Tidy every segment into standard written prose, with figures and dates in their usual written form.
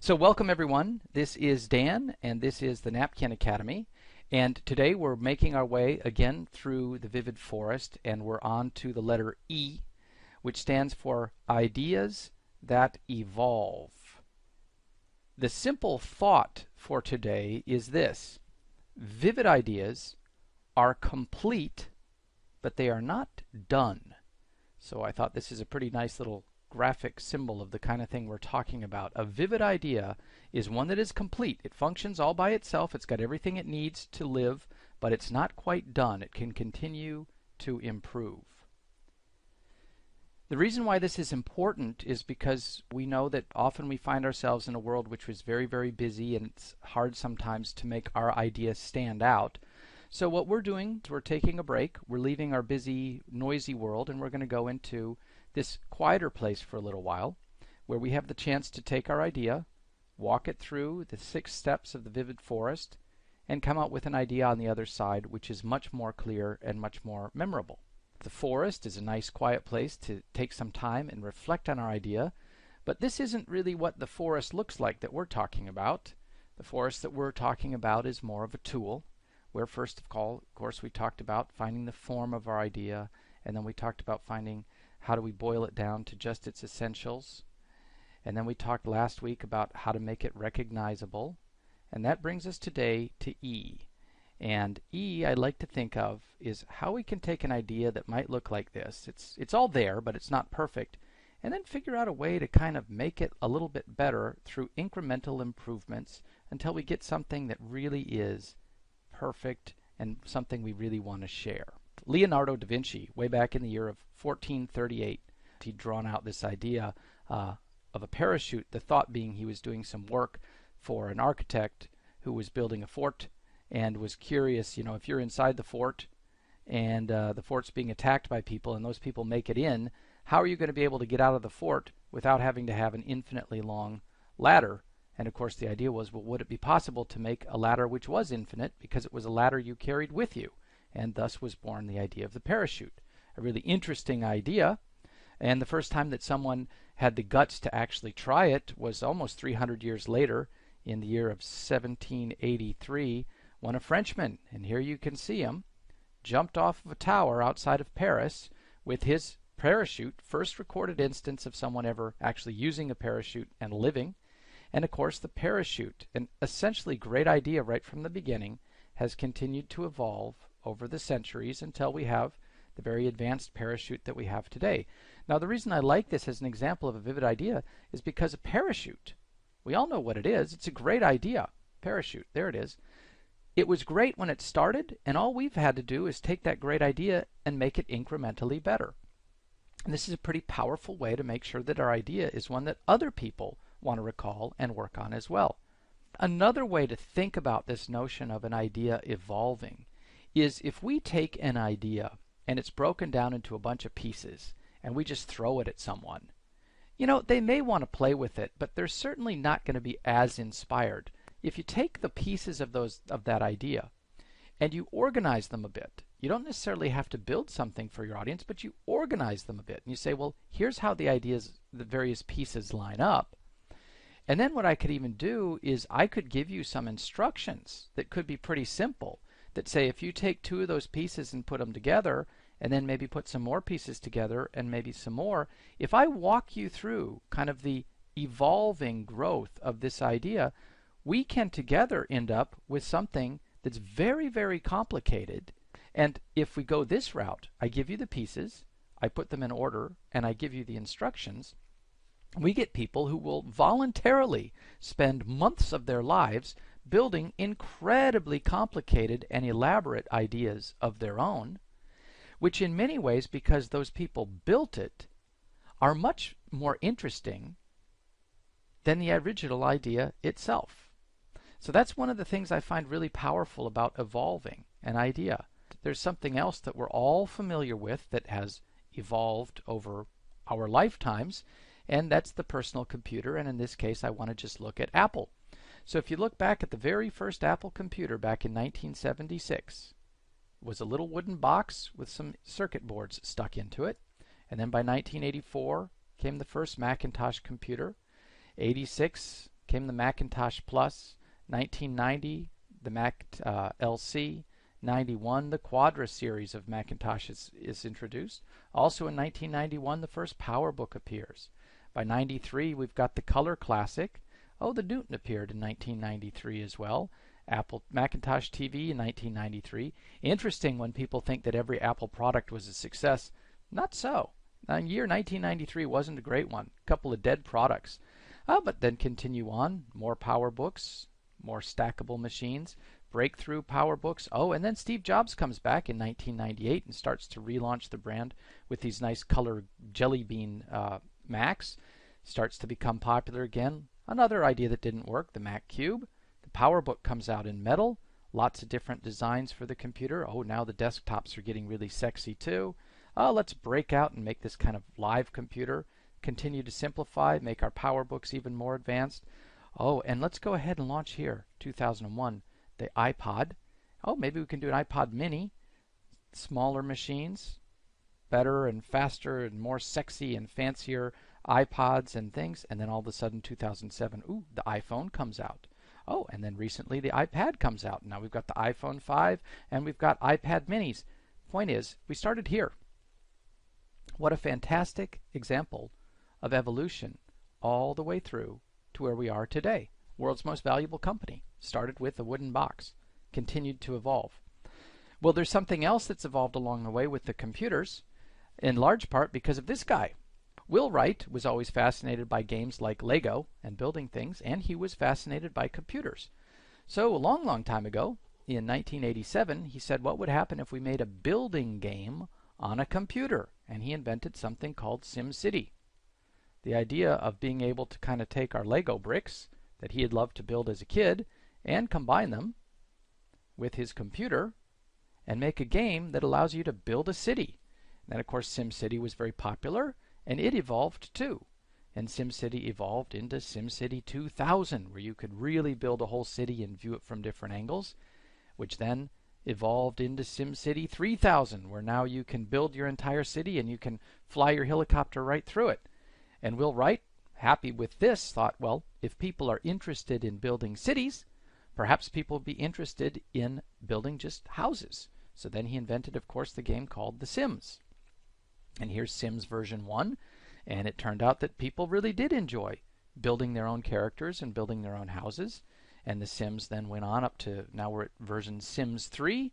So welcome everyone. This is Dan and this is the Napkin Academy. And today we're making our way again through the Vivid Forest and we're on to the letter E, which stands for Ideas that Evolve. The simple thought for today is this: vivid ideas are complete, but they are not done. So I thought this is a pretty nice little graphic symbol of the kind of thing we're talking about. A vivid idea is one that is complete. It functions all by itself. It's got everything it needs to live, but it's not quite done. It can continue to improve. The reason why this is important is because we know that often we find ourselves in a world which is very, very busy, and it's hard sometimes to make our ideas stand out. So what we're doing is we're taking a break. We're leaving our busy, noisy world, and we're going to go into this quieter place for a little while, where we have the chance to take our idea, walk it through the 6 steps of the Vivid Forest, and come out with an idea on the other side which is much more clear and much more memorable. The forest is a nice quiet place to take some time and reflect on our idea, but this isn't really what the forest looks like that we're talking about. The forest that we're talking about is more of a tool, where first of course we talked about finding the form of our idea, and then we talked about finding how do we boil it down to just its essentials. And then we talked last week about how to make it recognizable. And that brings us today to E. And E, I like to think of, is how we can take an idea that might look like this. It's all there, but it's not perfect. And then figure out a way to kind of make it a little bit better through incremental improvements until we get something that really is perfect and something we really want to share. Leonardo da Vinci, way back in the year of 1438, he'd drawn out this idea of a parachute, the thought being he was doing some work for an architect who was building a fort and was curious, if you're inside the fort and the fort's being attacked by people and those people make it in, how are you going to be able to get out of the fort without having to have an infinitely long ladder? And of course the idea was, well, would it be possible to make a ladder which was infinite because it was a ladder you carried with you? And thus was born the idea of the parachute. A really interesting idea, and the first time that someone had the guts to actually try it was almost 300 years later, in the year of 1783, when a Frenchman, and here you can see him, jumped off of a tower outside of Paris with his parachute, first recorded instance of someone ever actually using a parachute and living. And of course the parachute, an essentially great idea right from the beginning, has continued to evolve over the centuries until we have the very advanced parachute that we have today. Now the reason I like this as an example of a vivid idea is because a parachute, we all know what it is. It's a great idea. Parachute, there it is. It was great when it started, and all we've had to do is take that great idea and make it incrementally better. And this is a pretty powerful way to make sure that our idea is one that other people want to recall and work on as well. Another way to think about this notion of an idea evolving is if we take an idea and it's broken down into a bunch of pieces and we just throw it at someone. They may want to play with it, but they're certainly not going to be as inspired. If you take the pieces of that idea and you organize them a bit, you don't necessarily have to build something for your audience, but you organize them a bit. And you say, well, here's how the various pieces line up. And then what I could even do is I could give you some instructions that could be pretty simple, that say if you take 2 of those pieces and put them together, and then maybe put some more pieces together and maybe some more, if I walk you through kind of the evolving growth of this idea, we can together end up with something that's very, very complicated. And if we go this route, I give you the pieces, I put them in order, and I give you the instructions, we get people who will voluntarily spend months of their lives building incredibly complicated and elaborate ideas of their own, which in many ways, because those people built it, are much more interesting than the original idea itself. So that's one of the things I find really powerful about evolving an idea. There's something else that we're all familiar with that has evolved over our lifetimes, and that's the personal computer. And in this case, I want to just look at Apple. So if you look back at the very first Apple computer back in 1976, it was a little wooden box with some circuit boards stuck into it. And then by 1984 came the first Macintosh computer. 86 came the Macintosh Plus. 1990, the Mac LC. 91, the Quadra series of Macintosh is introduced. Also in 1991, the first PowerBook appears. By 93, we've got the Color Classic. Oh, the Newton appeared in 1993 as well. Apple Macintosh TV in 1993. Interesting when people think that every Apple product was a success. Not so. The year 1993 wasn't a great one. A couple of dead products. But then continue on. More PowerBooks, more stackable machines, breakthrough PowerBooks. Oh, and then Steve Jobs comes back in 1998 and starts to relaunch the brand with these nice color Jelly Bean Macs. Starts to become popular again. Another idea that didn't work, the Mac Cube. The PowerBook comes out in metal. Lots of different designs for the computer. Oh, now the desktops are getting really sexy too. Let's break out and make this kind of live computer. Continue to simplify, make our PowerBooks even more advanced. Oh, and let's go ahead and launch here, 2001, the iPod. Oh, maybe we can do an iPod mini. Smaller machines, better and faster and more sexy and fancier iPods and things. And then all of a sudden, 2007, ooh, the iPhone comes out. Oh, and then recently the iPad comes out. Now we've got the iPhone 5 and we've got iPad minis. Point is, we started here. What a fantastic example of evolution all the way through to where we are today. World's most valuable company. Started with a wooden box. Continued to evolve. Well, there's something else that's evolved along the way with the computers, in large part because of this guy. Will Wright was always fascinated by games like Lego and building things, and he was fascinated by computers. So a long, long time ago, in 1987, he said, what would happen if we made a building game on a computer? And he invented something called SimCity. The idea of being able to kind of take our Lego bricks that he had loved to build as a kid and combine them with his computer and make a game that allows you to build a city. And then, of course, SimCity was very popular, and it evolved too. And SimCity evolved into SimCity 2000, where you could really build a whole city and view it from different angles, which then evolved into SimCity 3000, where now you can build your entire city and you can fly your helicopter right through it. And Will Wright, happy with this, thought, well, if people are interested in building cities, perhaps people will be interested in building just houses. So then he invented, of course, the game called The Sims. And here's Sims version 1, and it turned out that people really did enjoy building their own characters and building their own houses. And The Sims then went on up to, now we're at version Sims 3,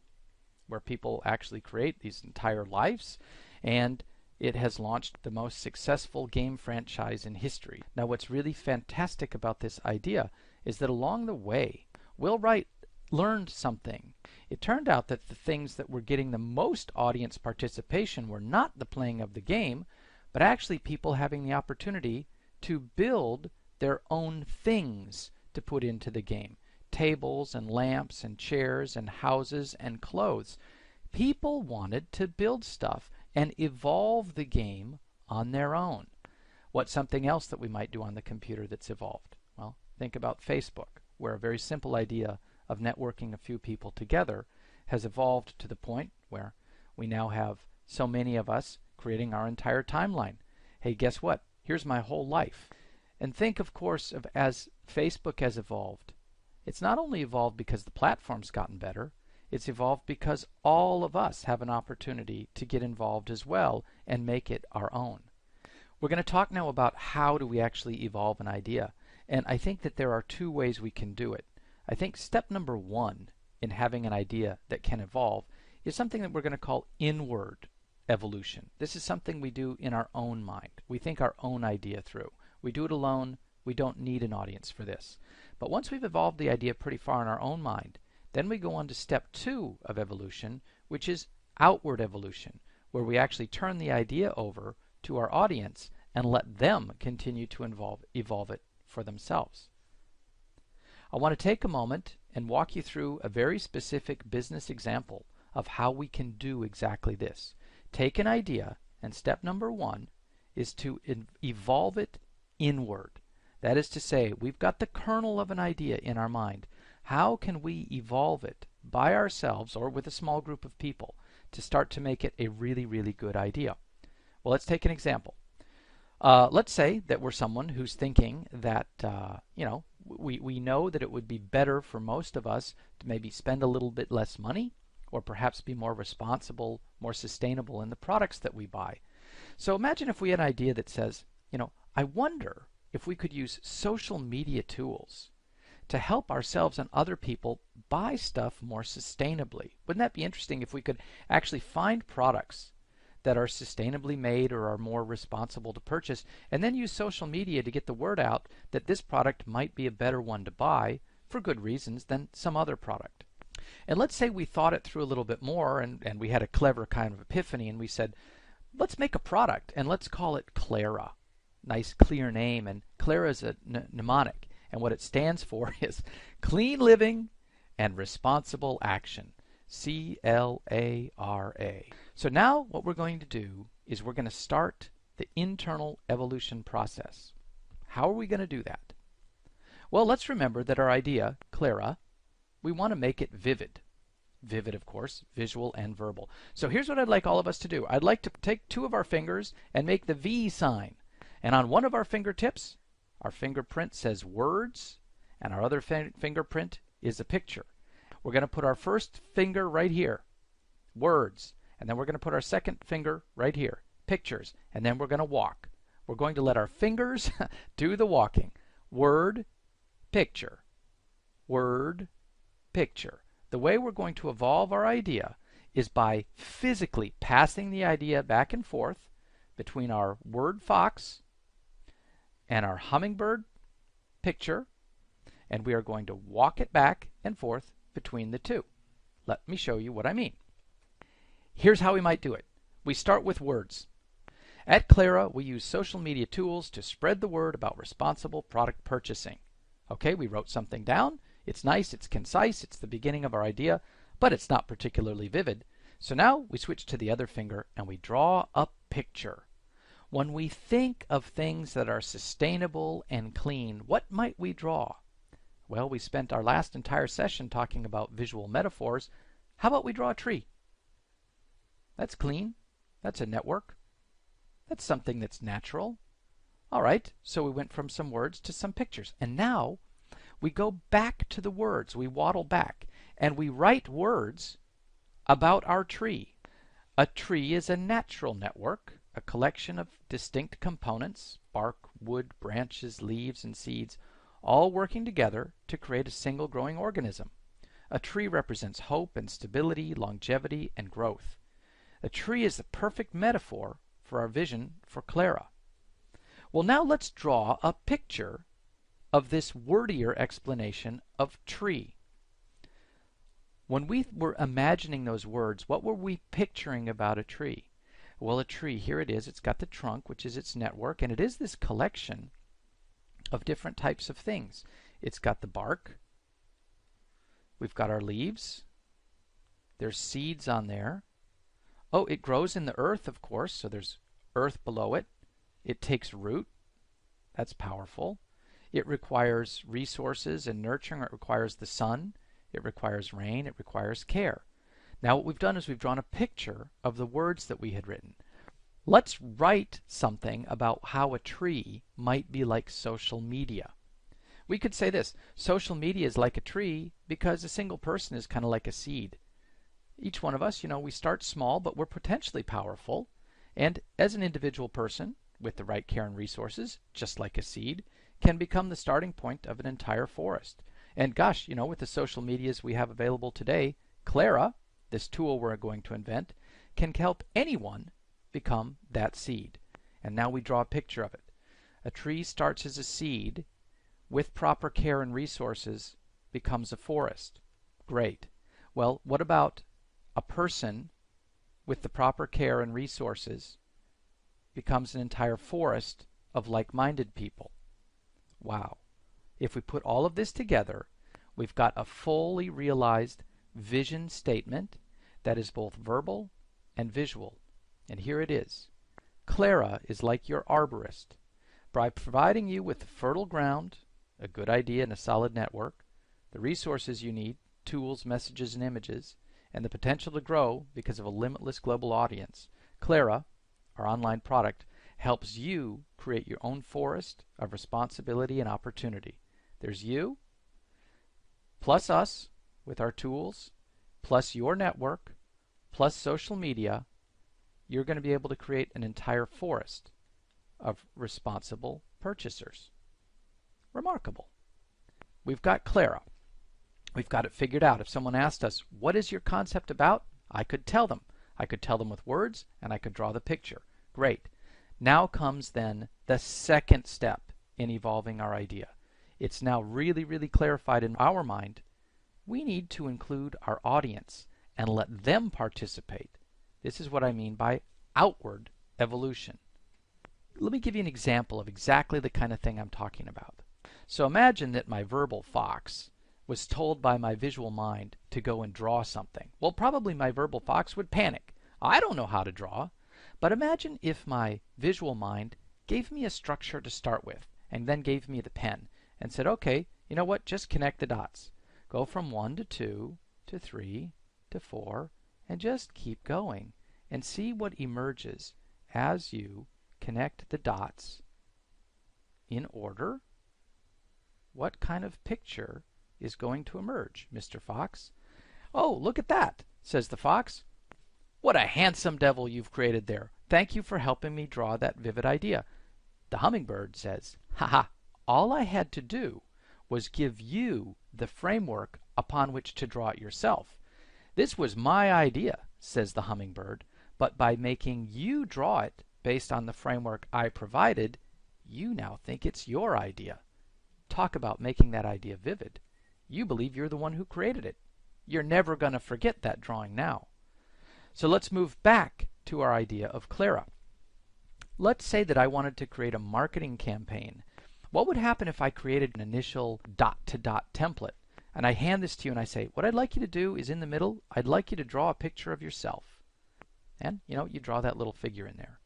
where people actually create these entire lives. And it has launched the most successful game franchise in history. Now, what's really fantastic about this idea is that along the way, Will Wright learned something. It turned out that the things that were getting the most audience participation were not the playing of the game, but actually people having the opportunity to build their own things to put into the game. Tables and lamps and chairs and houses and clothes. People wanted to build stuff and evolve the game on their own. What's something else that we might do on the computer that's evolved? Well, think about Facebook, where a very simple idea of networking a few people together has evolved to the point where we now have so many of us creating our entire timeline. Hey, guess what? Here's my whole life. And think, of course, of as Facebook has evolved. It's not only evolved because the platform's gotten better, it's evolved because all of us have an opportunity to get involved as well and make it our own. We're going to talk now about how do we actually evolve an idea. And I think that there are two ways we can do it. I think step number one in having an idea that can evolve is something that we're going to call inward evolution. This is something we do in our own mind. We think our own idea through. We do it alone. We don't need an audience for this. But once we've evolved the idea pretty far in our own mind, then we go on to step 2 of evolution, which is outward evolution, where we actually turn the idea over to our audience and let them continue to evolve it for themselves. I want to take a moment and walk you through a very specific business example of how we can do exactly this. Take an idea, and step number 1 is to evolve it inward. That is to say, we've got the kernel of an idea in our mind. How can we evolve it by ourselves or with a small group of people to start to make it a really, really good idea? Well, let's take an example. Let's say that we're someone who's thinking that, We know that it would be better for most of us to maybe spend a little bit less money, or perhaps be more responsible, more sustainable in the products that we buy. So imagine if we had an idea that says, I wonder if we could use social media tools to help ourselves and other people buy stuff more sustainably. Wouldn't that be interesting if we could actually find products that are sustainably made or are more responsible to purchase, and then use social media to get the word out that this product might be a better one to buy for good reasons than some other product. And let's say we thought it through a little bit more, and we had a clever kind of epiphany, and we said, let's make a product and let's call it Clara. Nice clear name, and Clara is a mnemonic, and what it stands for is Clean Living and Responsible Action. C-L-A-R-A. So now what we're going to do is we're going to start the internal evolution process. How are we going to do that? Well, let's remember that our idea, Clara, we want to make it vivid. Vivid, of course, visual and verbal. So here's what I'd like all of us to do. I'd like to take two of our fingers and make the V sign. And on one of our fingertips, our fingerprint says words, and our other fingerprint is a picture. We're going to put our first finger right here, words, and then we're going to put our second finger right here, pictures, and then we're going to walk. We're going to let our fingers do the walking. Word, picture, word, picture. The way we're going to evolve our idea is by physically passing the idea back and forth between our word fox and our hummingbird picture, and we are going to walk it back and forth between the two. Let me show you what I mean. Here's how we might do it. We start with words. At Clara, we use social media tools to spread the word about responsible product purchasing. Okay, we wrote something down. It's nice, it's concise, it's the beginning of our idea, but it's not particularly vivid. So now we switch to the other finger and we draw a picture. When we think of things that are sustainable and clean, what might we draw? Well, we spent our last entire session talking about visual metaphors. How about we draw a tree? That's clean. That's a network. That's something that's natural. All right, so we went from some words to some pictures. And now we go back to the words. We waddle back and we write words about our tree. A tree is a natural network, a collection of distinct components, bark, wood, branches, leaves, and seeds, all working together to create a single growing organism. A tree represents hope and stability, longevity, and growth. A tree is the perfect metaphor for our vision for Clara. Well, now let's draw a picture of this wordier explanation of tree. When we were imagining those words, what were we picturing about a tree? Well, a tree, here it is. It's got the trunk, which is its network, and it is this collection of different types of things. It's got the bark. We've got our leaves. There's seeds on there. Oh, it grows in the earth, of course, so there's earth below it. It takes root. That's powerful. It requires resources and nurturing. It requires the sun. It requires rain. It requires care. Now what we've done is we've drawn a picture of the words that we had written. Let's write something about how a tree might be like social media. We could say this: social media is like a tree because a single person is kind of like a seed. Each one of us, we start small, but we're potentially powerful. And as an individual person, with the right care and resources, just like a seed, can become the starting point of an entire forest. And gosh, with the social medias we have available today, Clara, this tool we're going to invent, can help anyone become that seed. And now we draw a picture of it. A tree starts as a seed, with proper care and resources, becomes a forest. Great. Well, what about a person with the proper care and resources becomes an entire forest of like-minded people? Wow. If we put all of this together, we've got a fully realized vision statement that is both verbal and visual. And here it is. Clara is like your arborist. By providing you with the fertile ground, a good idea and a solid network, the resources you need, tools, messages, and images, and the potential to grow because of a limitless global audience, Clara, our online product, helps you create your own forest of responsibility and opportunity. There's you, plus us with our tools, plus your network, plus social media. You're going to be able to create an entire forest of responsible purchasers. Remarkable. We've got Clara. We've got it figured out. If someone asked us, what is your concept about? I could tell them. I could tell them with words, and I could draw the picture. Great. Now comes then the second step in evolving our idea. It's now really, really clarified in our mind. We need to include our audience and let them participate. This is what I mean by outward evolution. Let me give you an example of exactly the kind of thing I'm talking about. So imagine that my verbal fox was told by my visual mind to go and draw something. Well, probably my verbal fox would panic. I don't know how to draw. But imagine if my visual mind gave me a structure to start with and then gave me the pen and said, okay, you know what, just connect the dots. Go from 1 to 2 to 3 to 4 and just keep going and see what emerges as you connect the dots in order. What kind of picture is going to emerge, Mr. Fox? Oh, look at that, says the fox. What a handsome devil you've created there. Thank you for helping me draw that vivid idea. The hummingbird says, haha, all I had to do was give you the framework upon which to draw it yourself. This was my idea, says the hummingbird, but by making you draw it based on the framework I provided, you now think it's your idea. Talk about making that idea vivid. You believe you're the one who created it. You're never going to forget that drawing now. So let's move back to our idea of Clara. Let's say that I wanted to create a marketing campaign. What would happen if I created an initial dot-to-dot template? And I hand this to you and I say, what I'd like you to do is in the middle, I'd like you to draw a picture of yourself. And, you know, you draw that little figure in there.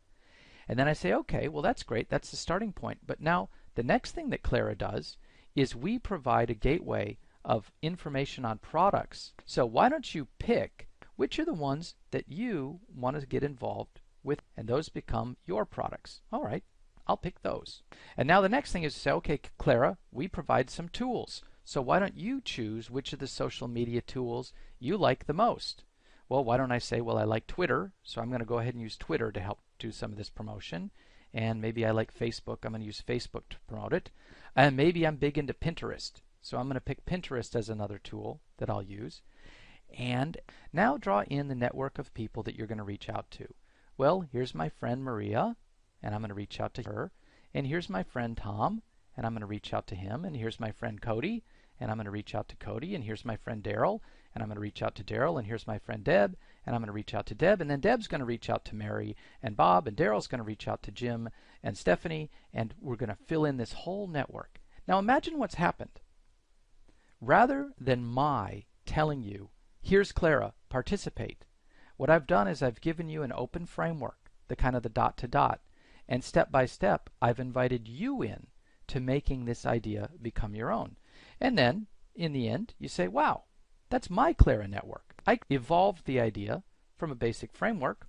And then I say, okay, well that's great, that's the starting point. But now, the next thing that Clara does is we provide a gateway of information on products. So why don't you pick which are the ones that you want to get involved with, and those become your products. All right, I'll pick those. And now the next thing is to say, okay, Clara, we provide some tools. So why don't you choose which of the social media tools you like the most? Well, why don't I say, well, I like Twitter, so I'm going to go ahead and use Twitter to help do some of this promotion. And maybe I like Facebook, I'm going to use Facebook to promote it. And maybe I'm big into Pinterest, so I'm going to pick Pinterest as another tool that I'll use. And now draw in the network of people that you're going to reach out to. Well, here's my friend Maria, and I'm going to reach out to her. And here's my friend Tom, and I'm going to reach out to him. And here's my friend Cody, and I'm going to reach out to Cody. And here's my friend Daryl, and I'm going to reach out to Daryl. And here's my friend Deb, and I'm going to reach out to Deb. And then Deb's going to reach out to Mary and Bob, and Daryl's going to reach out to Jim and Stephanie, and we're going to fill in this whole network. Now imagine what's happened. Rather than my telling you, here's Clara, participate, what I've done is I've given you an open framework, the kind of the dot to dot, and step by step I've invited you in to making this idea become your own. And then in the end you say, wow, that's my Clara network. I evolved the idea from a basic framework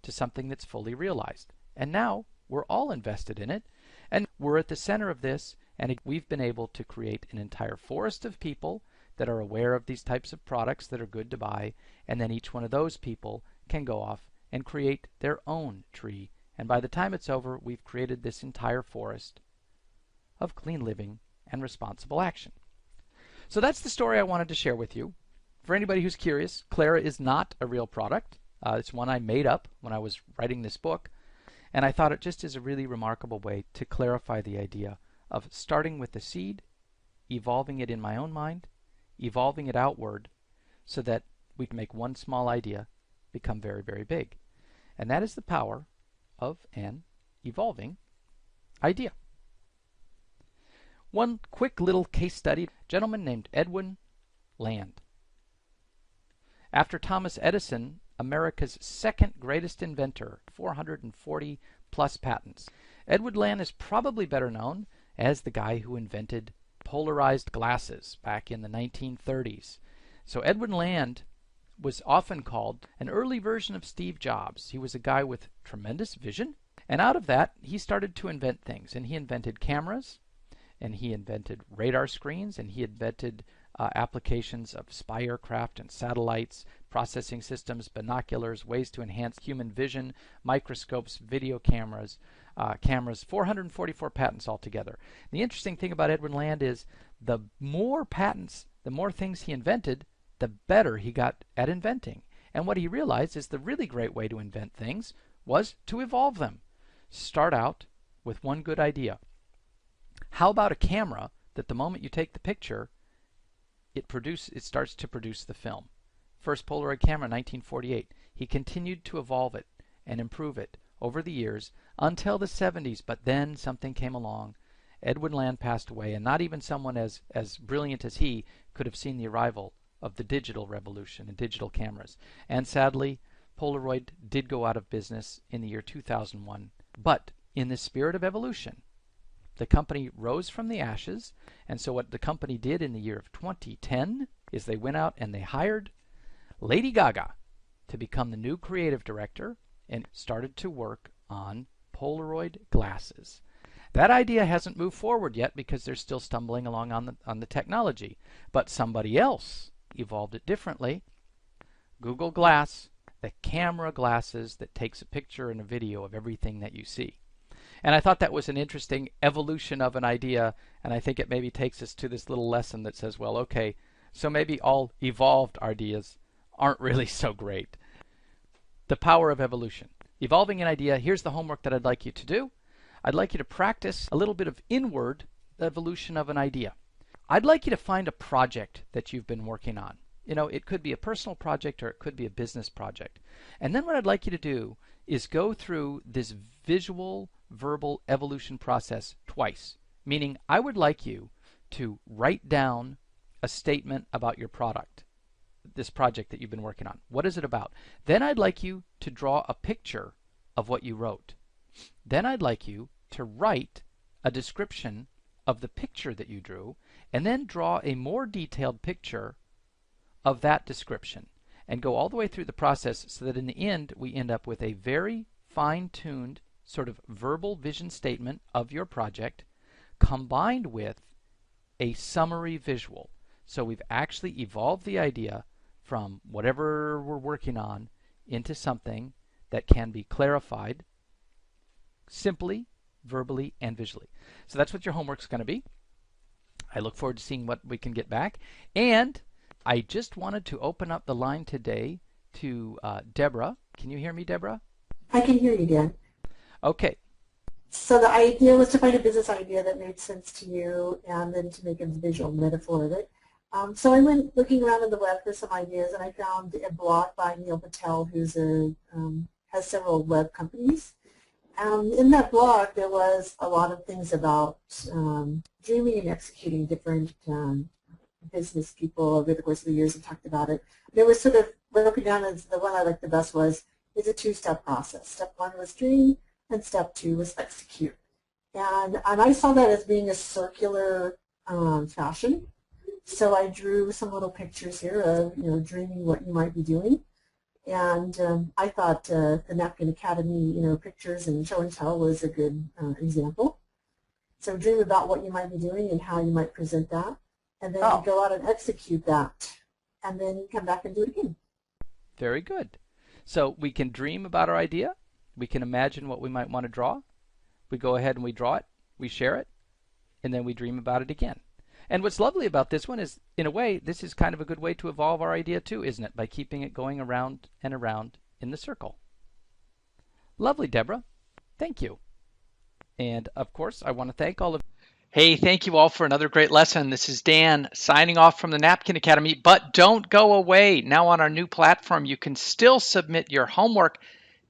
to something that's fully realized. And now we're all invested in it, and we're at the center of this, and we've been able to create an entire forest of people that are aware of these types of products that are good to buy, and then each one of those people can go off and create their own tree. And by the time it's over, we've created this entire forest of clean living and responsible action. So that's the story I wanted to share with you. For anybody who's curious, Clara is not a real product. It's one I made up when I was writing this book, and I thought it just is a really remarkable way to clarify the idea of starting with the seed, evolving it in my own mind, evolving it outward, so that we can make one small idea become very, very big. And that is the power of an evolving idea. One quick little case study, a gentleman named Edwin Land. After Thomas Edison, America's second greatest inventor, 440 plus patents. Edwin Land is probably better known as the guy who invented polarized glasses back in the 1930s. So Edwin Land was often called an early version of Steve Jobs. He was a guy with tremendous vision, and out of that he started to invent things. And he invented cameras, and he invented radar screens, and he invented applications of spy aircraft and satellites, processing systems, binoculars, ways to enhance human vision, microscopes, video cameras, 444 patents altogether. The interesting thing about Edwin Land is the more patents, the more things he invented, the better he got at inventing. And what he realized is the really great way to invent things was to evolve them. Start out with one good idea. How about a camera that the moment you take the picture, it starts to produce the film? First Polaroid camera, 1948. He continued to evolve it and improve it over the years until the 70s, but then something came along. Edwin Land passed away, and not even someone as brilliant as he could have seen the arrival of the digital revolution and digital cameras. And sadly, Polaroid did go out of business in the year 2001. But in the spirit of evolution, the company rose from the ashes, and so what the company did in the year of 2010 is they went out and they hired Lady Gaga to become the new creative director and started to work on Polaroid glasses. That idea hasn't moved forward yet because they're still stumbling along on the technology, but somebody else evolved it differently. Google Glass, the camera glasses that takes a picture and a video of everything that you see. And I thought that was an interesting evolution of an idea, and I think it maybe takes us to this little lesson that says, well, okay, so maybe all evolved ideas aren't really so great. The power of evolution. Evolving an idea, here's the homework that I'd like you to do. I'd like you to practice a little bit of inward evolution of an idea. I'd like you to find a project that you've been working on. You know, it could be a personal project or it could be a business project. And then what I'd like you to do is go through this visual, verbal evolution process twice. Meaning, I would like you to write down a statement about your product, this project that you've been working on. What is it about? Then I'd like you to draw a picture of what you wrote. Then I'd like you to write a description of the picture that you drew, and then draw a more detailed picture of that description, and go all the way through the process so that in the end we end up with a very fine-tuned sort of verbal vision statement of your project combined with a summary visual. So we've actually evolved the idea from whatever we're working on into something that can be clarified simply, verbally, and visually. So that's what your homework's going to be. I look forward to seeing what we can get back. And I just wanted to open up the line today to Deborah. Can you hear me, Deborah? I can hear you, Dan. Okay. So the idea was to find a business idea that made sense to you and then to make a visual metaphor of it. So I went looking around on the web for some ideas, and I found a blog by Neil Patel, who's has several web companies. In that blog, there was a lot of things about dreaming and executing. Different business people over the course of the years have talked about it. There was sort of broken down as the one I liked the best was it's a two-step process. Step one was dream, and step two was execute. And I saw that as being a circular fashion. So I drew some little pictures here of dreaming what you might be doing. And I thought the Napkin Academy pictures and show and tell was a good example. So dream about what you might be doing and how you might present that. And then you go out and execute that. And then you come back and do it again. Very good. So we can dream about our idea. We can imagine what we might want to draw. We go ahead and we draw it. We share it. And then we dream about it again. And what's lovely about this one is, in a way, this is kind of a good way to evolve our idea too, isn't it? By keeping it going around and around in the circle. Lovely, Deborah. Thank you. And, of course, I want to thank all of you. Hey, thank you all for another great lesson. This is Dan signing off from the Napkin Academy. But don't go away. Now on our new platform, you can still submit your homework.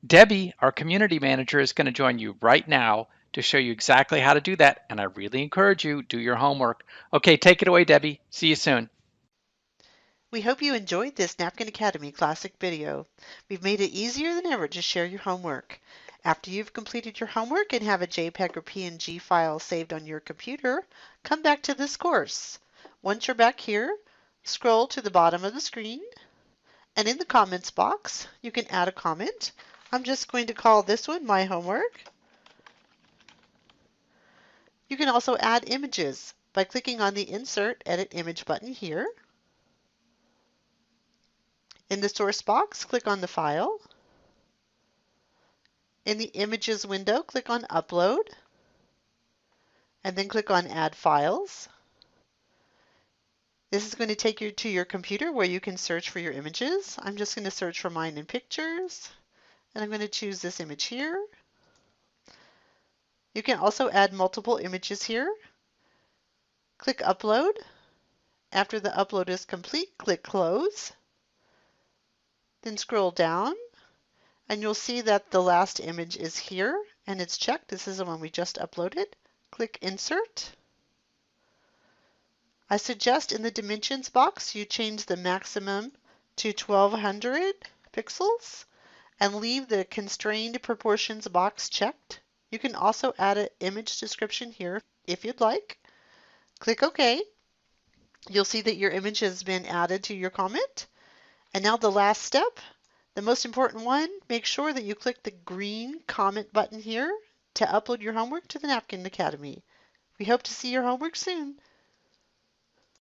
Debbie, our community manager, is going to join you right now to show you exactly how to do that. And I really encourage you, do your homework. Okay, take it away, Debbie. See you soon. We hope you enjoyed this Napkin Academy Classic video. We've made it easier than ever to share your homework. After you've completed your homework and have a JPEG or PNG file saved on your computer, come back to this course. Once you're back here, scroll to the bottom of the screen, and in the comments box, you can add a comment. I'm just going to call this one My Homework. You can also add images by clicking on the Insert Edit Image button here. In the source box, click on the file. In the Images window, click on Upload, and then click on Add Files. This is going to take you to your computer where you can search for your images. I'm just going to search for mine in Pictures, and I'm going to choose this image here. You can also add multiple images here. Click Upload. After the upload is complete, click Close. Then scroll down, and you'll see that the last image is here, and it's checked. This is the one we just uploaded. Click Insert. I suggest in the dimensions box you change the maximum to 1200 pixels and leave the constrained proportions box checked. You can also add an image description here if you'd like. Click OK. You'll see that your image has been added to your comment. And now the last step, the most important one, make sure that you click the green comment button here to upload your homework to the Napkin Academy. We hope to see your homework soon.